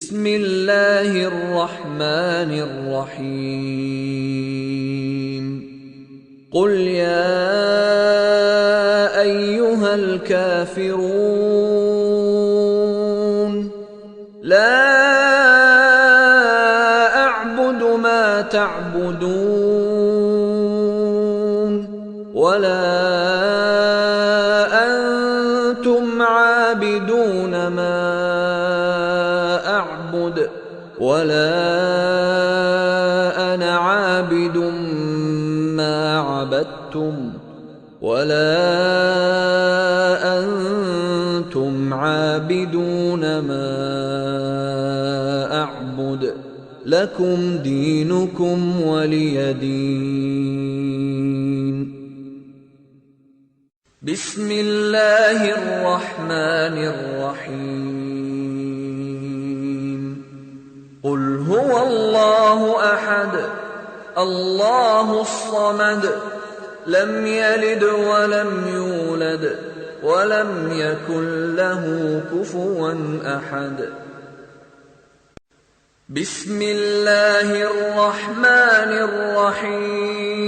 بسم الله الرحمن الرحيم قل يا أيها الكافرون لا أعبد ما تعبدون ولا أنتم عابدون ما أعبد ولا أنا عابد ما عبدتم ولا أنتم عابدون ما أعبد لكم دينكم ولي دين. بسم الله الرحمن الرحيم قل هو الله أحد الله الصمد لم يلد ولم يولد ولم يكن له كفوا أحد. بسم الله الرحمن الرحيم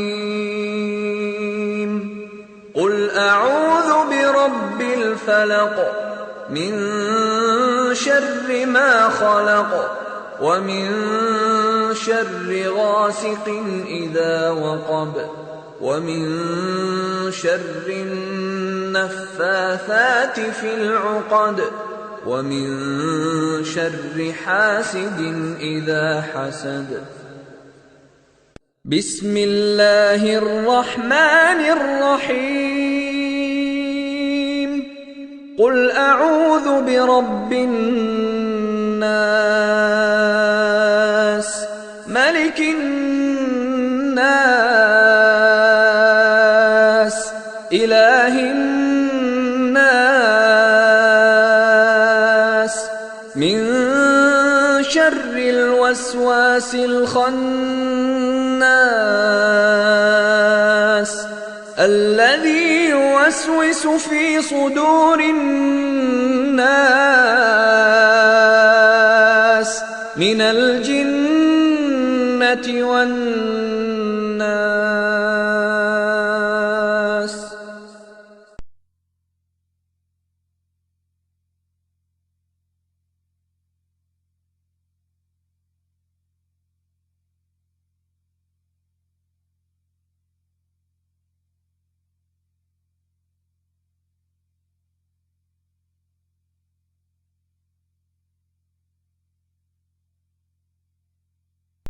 قل أعوذ برب الفلق من شر ما خلق ومن شر غاسق إذا وقب ومن شر النفاثات في العقد ومن شر حاسد إذا حسد. بسم الله الرحمن الرحيم قل أعوذ برب الناس ملك الناس إله الناس من شر الوسواس الخناس الذي يوسوس في صدور الناس من الجنة والناس.